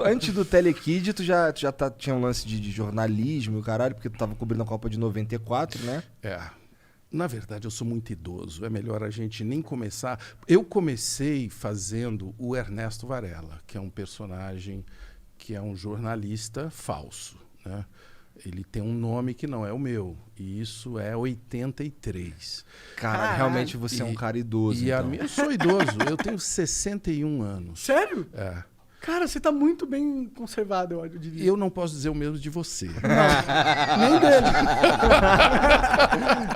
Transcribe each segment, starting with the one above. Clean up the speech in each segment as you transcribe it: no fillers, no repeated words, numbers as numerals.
Antes do Telekid, tinha um lance de jornalismo, caralho, porque tu tava cobrindo a Copa de 94, né? Na verdade, eu sou muito idoso. É melhor a gente nem começar. Eu comecei fazendo o Ernesto Varela, que é um personagem que é um jornalista falso, né? Ele tem um nome que não é o meu. E isso é 83. Cara, realmente você é um cara idoso. Então. Eu sou idoso. Eu tenho 61 anos. Sério? É. Cara, você tá muito bem conservado, eu diria. Eu não posso dizer o mesmo de você. Nem dele.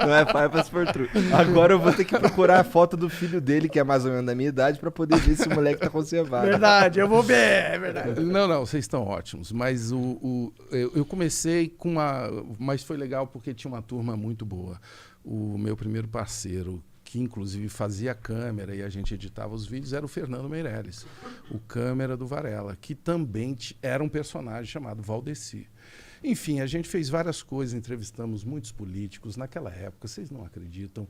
Não é pai pra se for true. Agora eu vou ter que procurar a foto do filho dele, que é mais ou menos da minha idade, pra poder ver se o moleque tá conservado. Verdade, eu vou ver, é verdade. Não, vocês estão ótimos. Mas eu comecei com uma... Mas foi legal porque tinha uma turma muito boa. O meu primeiro parceiro, que inclusive fazia câmera e a gente editava os vídeos, era o Fernando Meirelles, o câmera do Varela, que também era um personagem chamado Valdeci. Enfim, a gente fez várias coisas, entrevistamos muitos políticos. Naquela época, vocês não acreditam,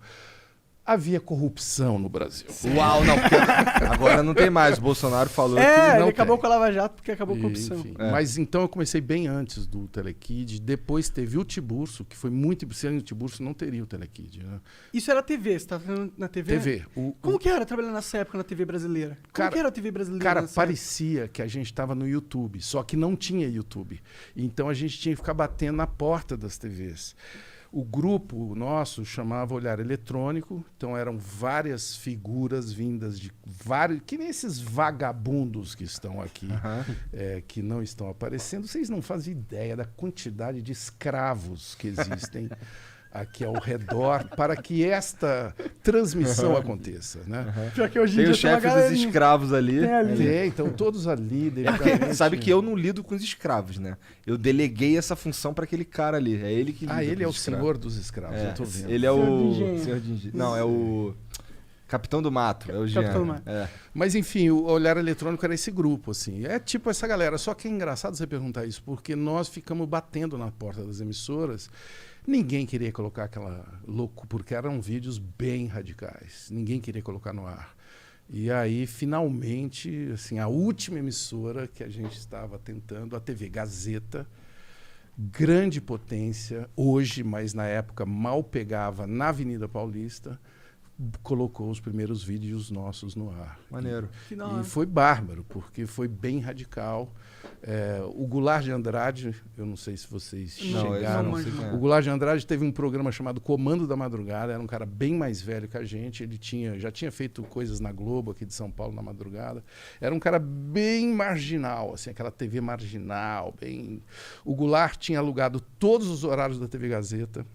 havia corrupção no Brasil. Uau, não, porque agora não tem mais. O Bolsonaro falou que É, não ele acabou tem. com a Lava Jato porque acabou com a corrupção. Enfim, mas então eu comecei bem antes do Telekid. Depois teve o Tiburcio, que foi muito... Sem o Tiburcio não teria o Telekid, né? Isso era TV, você tava falando na TV? TV. Como que era trabalhar nessa época na TV brasileira? Como que era a TV brasileira? Cara, nessa parecia que a gente estava no YouTube, só que não tinha YouTube. Então a gente tinha que ficar batendo na porta das TVs. O grupo nosso chamava Olhar Eletrônico, então eram várias figuras vindas de vários... Que nem esses vagabundos que estão aqui, que não estão aparecendo. Vocês não fazem ideia da quantidade de escravos que existem aqui ao redor para que esta transmissão aconteça, né? Pior que hoje em Tem dia o chefe dos escravos ali. Tem ali. Então todos ali, Porque devidamente... sabe que eu não lido com os escravos, né? Eu deleguei essa função pra aquele cara ali. É ele que lida ele com é o os escravos. senhor dos escravos, eu tô vendo. Ele é Senhor de o... engenho. Senhor de engenho. Não, é o... Capitão do Mato, é o Jean. Capitão do Mato. É. Mas, enfim, o Olhar Eletrônico era esse grupo, assim. É tipo essa galera. Só que é engraçado você perguntar isso, porque nós ficamos batendo na porta das emissoras. Ninguém queria colocar aquela louco, porque eram vídeos bem radicais. Ninguém queria colocar no ar. E aí, finalmente, assim, a última emissora que a gente estava tentando, a TV Gazeta, grande potência, hoje, mas na época mal pegava na Avenida Paulista, colocou os primeiros vídeos nossos no ar. Maneiro. Que da hora. E foi bárbaro, porque foi bem radical. O Goulart de Andrade, eu não sei se vocês Não, chegaram. não sei quem é. O Goulart de Andrade teve um programa chamado Comando da Madrugada, era um cara bem mais velho que a gente, ele já tinha feito coisas na Globo, aqui de São Paulo, na madrugada. Era um cara bem marginal, assim, aquela TV marginal, bem... O Goulart tinha alugado todos os horários da TV Gazeta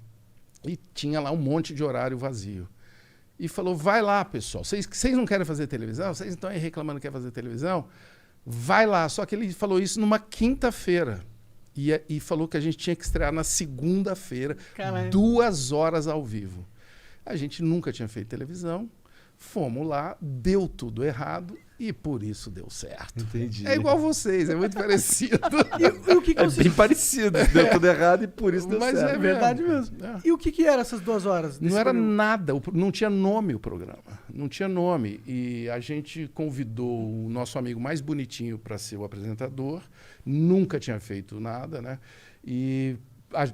e tinha lá um monte de horário vazio. E falou, vai lá, pessoal, vocês não querem fazer televisão? Vocês estão aí reclamando que quer fazer televisão? Vai lá. Só que ele falou isso numa quinta-feira. E falou que a gente tinha que estrear na segunda-feira, 2 horas ao vivo. A gente nunca tinha feito televisão. Fomos lá, deu tudo errado e por isso deu certo. Entendi. É igual vocês, é muito parecido. E o que É bem parecido. Deu tudo errado e por isso deu Mas certo. É verdade mesmo. É. E o que eram essas 2 horas? desse Não era programa? nada, não tinha nome o programa, não tinha nome. E a gente convidou o nosso amigo mais bonitinho para ser o apresentador, nunca tinha feito nada, né? E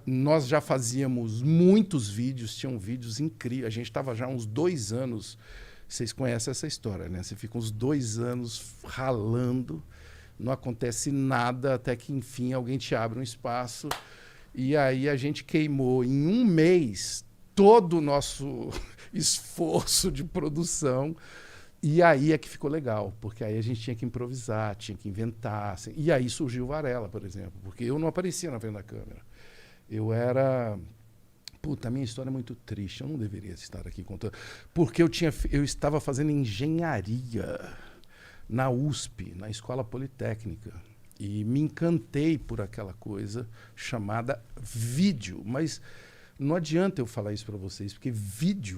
nós já fazíamos muitos vídeos, tinham vídeos incríveis. A gente estava já há uns 2 anos, vocês conhecem essa história, né? Você fica uns 2 anos ralando, não acontece nada, até que, enfim, alguém te abre um espaço. E aí a gente queimou em 1 mês todo o nosso esforço de produção. E aí é que ficou legal, porque aí a gente tinha que improvisar, tinha que inventar. Assim. E aí surgiu o Varela, por exemplo, porque eu não aparecia na frente da câmera. Eu era... Puta, a minha história é muito triste, eu não deveria estar aqui contando. Porque eu estava fazendo engenharia na USP, na Escola Politécnica. E me encantei por aquela coisa chamada vídeo. Mas não adianta eu falar isso para vocês, porque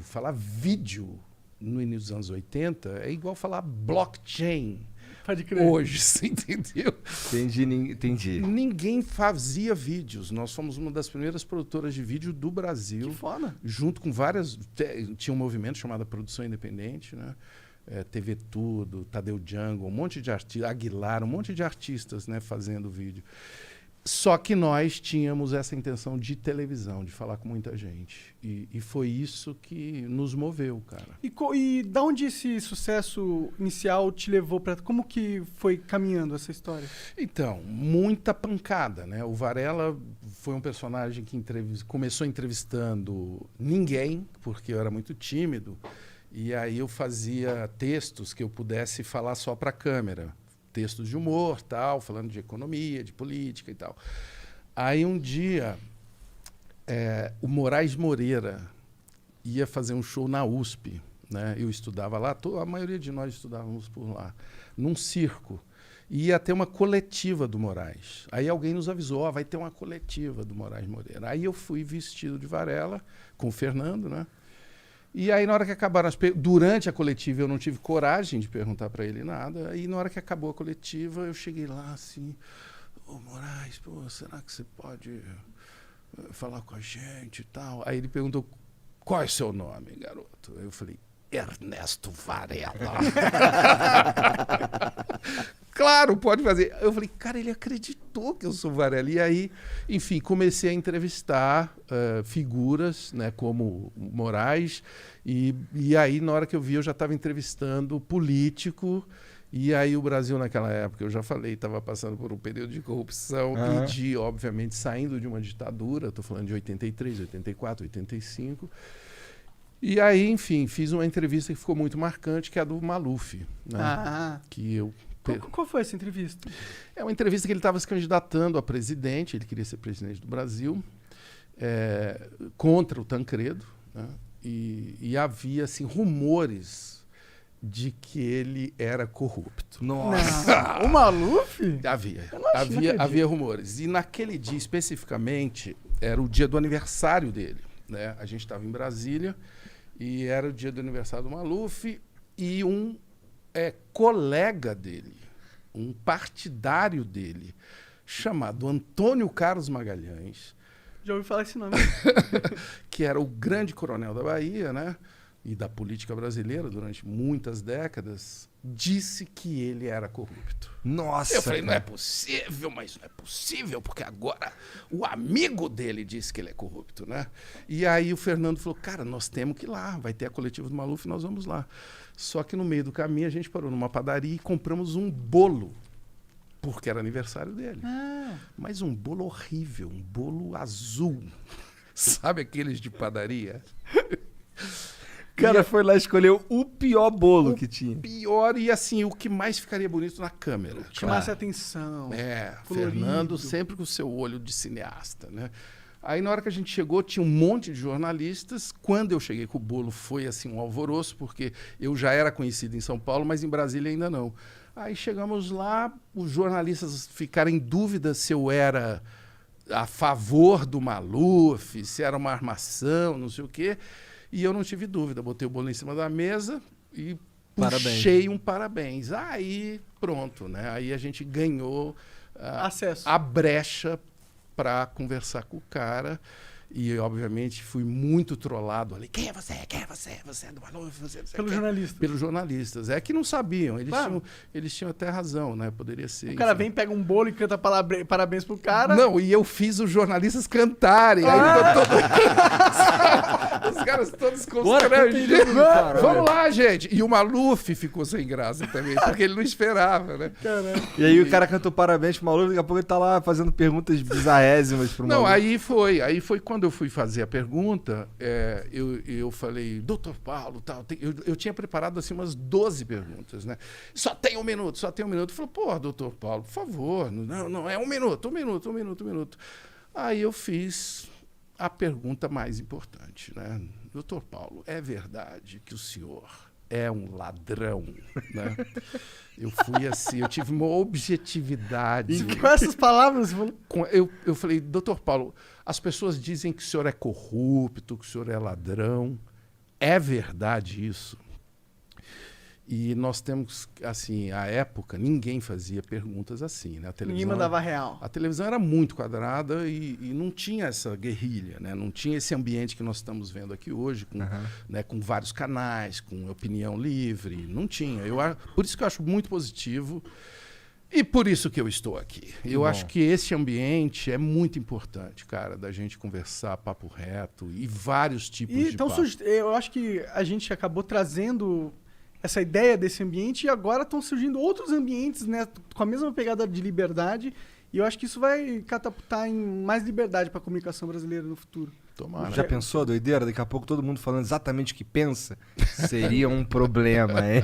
falar vídeo no início dos anos 80 é igual falar blockchain. Pode crer. Hoje, você entendeu? Entendi. Ninguém fazia vídeos. Nós fomos uma das primeiras produtoras de vídeo do Brasil. Que foda. Junto com várias... Tinha um movimento chamado Produção Independente, né? TV Tudo, Tadeu Django, um monte de artistas, Aguilar, um monte de artistas, né, fazendo vídeo. Só que nós tínhamos essa intenção de televisão, de falar com muita gente. E foi isso que nos moveu, cara. E da onde esse sucesso inicial te levou para... Como que foi caminhando essa história? Então, muita pancada, né? O Varela foi um personagem que começou entrevistando ninguém, porque eu era muito tímido. E aí eu fazia textos que eu pudesse falar só para a câmera. Textos de humor, tal, falando de economia, de política e tal. Aí um dia, o Moraes Moreira ia fazer um show na USP, né? Eu estudava lá, a maioria de nós estudávamos por lá, num circo. E ia ter uma coletiva do Moraes. Aí alguém nos avisou, vai ter uma coletiva do Moraes Moreira. Aí eu fui vestido de Varela, com o Fernando, né? E aí, na hora que acabaram durante a coletiva, eu não tive coragem de perguntar para ele nada. E na hora que acabou a coletiva, eu cheguei lá assim, Moraes, pô, será que você pode falar com a gente e tal? Aí ele perguntou, qual é o seu nome, garoto? Eu falei, Ernesto Varela. Claro, pode fazer. Eu falei, cara, ele acreditou que eu sou Varela. E aí, enfim, comecei a entrevistar figuras, né, como Moraes. E aí, na hora que eu vi, eu já estava entrevistando político. E aí o Brasil, naquela época, eu já falei, estava passando por um período de corrupção e de, obviamente, saindo de uma ditadura. Estou falando de 83, 84, 85. E aí, enfim, fiz uma entrevista que ficou muito marcante, que é a do Maluf, né? Que eu... Qual foi essa entrevista? É uma entrevista que ele estava se candidatando a presidente, ele queria ser presidente do Brasil, contra o Tancredo, né? E havia assim, rumores de que ele era corrupto. Nossa! O Maluf? Havia rumores. E naquele dia, especificamente, era o dia do aniversário dele, né? A gente estava em Brasília e era o dia do aniversário do Maluf e um colega dele, um partidário dele, chamado Antônio Carlos Magalhães. Já ouvi falar esse nome. Que era o grande coronel da Bahia, né? E da política brasileira durante muitas décadas, disse que ele era corrupto. Nossa! Eu falei, não é possível, mas não é possível, porque agora o amigo dele disse que ele é corrupto, né? E aí o Fernando falou, cara, nós temos que ir lá, vai ter a coletiva do Maluf, nós vamos lá. Só que no meio do caminho a gente parou numa padaria e compramos um bolo, porque era aniversário dele. Mas um bolo horrível, um bolo azul. Sabe aqueles de padaria? O cara foi lá e escolheu o pior bolo que tinha. Pior e assim, o que mais ficaria bonito na câmera. Chamasse atenção. Colorido. Fernando sempre com o seu olho de cineasta, né? Aí na hora que a gente chegou, tinha um monte de jornalistas. Quando eu cheguei com o bolo, foi assim um alvoroço, porque eu já era conhecido em São Paulo, mas em Brasília ainda não. Aí chegamos lá, os jornalistas ficaram em dúvida se eu era a favor do Maluf, se era uma armação, não sei o quê. E eu não tive dúvida, botei o bolo em cima da mesa e puxei um parabéns. Aí pronto, né? Aí a gente ganhou acesso, a brecha para conversar com o cara. E, obviamente, fui muito trollado ali. Quem é você? Quem é você? Você é do Maluf? Pelos jornalistas. Pelos jornalistas. É que não sabiam. Eles tinham até razão, né? Poderia ser. O cara vem, pega um bolo e canta parabéns pro cara. Não, e eu fiz os jornalistas cantarem. Aí os caras todos constrangidos. Vamos lá, gente. E o Maluf ficou sem graça também, porque ele não esperava, né? Caramba. E aí o cara cantou parabéns pro Maluf, daqui a pouco ele tá lá fazendo perguntas bizarrésimas pro Maluf. Não, aí foi quando eu fui fazer a pergunta, eu falei, doutor Paulo, tal, eu tinha preparado assim umas 12 perguntas, né? Só tem um minuto. Ele falou, pô, doutor Paulo, por favor, não, é um minuto. Aí eu fiz a pergunta mais importante, né? Doutor Paulo, é verdade que o senhor é um ladrão, né? Eu fui assim, eu tive uma objetividade. E com essas palavras... Eu falei, doutor Paulo, as pessoas dizem que o senhor é corrupto, que o senhor é ladrão. É verdade isso? E nós temos, assim, à época, ninguém fazia perguntas assim, né? Ninguém mandava real. A televisão era muito quadrada e não tinha essa guerrilha, né? Não tinha esse ambiente que nós estamos vendo aqui hoje, com, né, com vários canais, com opinião livre. Não tinha. Por isso que eu acho muito positivo e por isso que eu estou aqui. Eu acho que esse ambiente é muito importante, cara, da gente conversar papo reto e vários tipos de então, papo. eu acho que a gente acabou trazendo essa ideia desse ambiente e agora estão surgindo outros ambientes, né, com a mesma pegada de liberdade, e eu acho que isso vai catapultar em mais liberdade para a comunicação brasileira no futuro. Tomara. Já pensou a doideira? Daqui a pouco todo mundo falando exatamente o que pensa? Seria um problema, hein?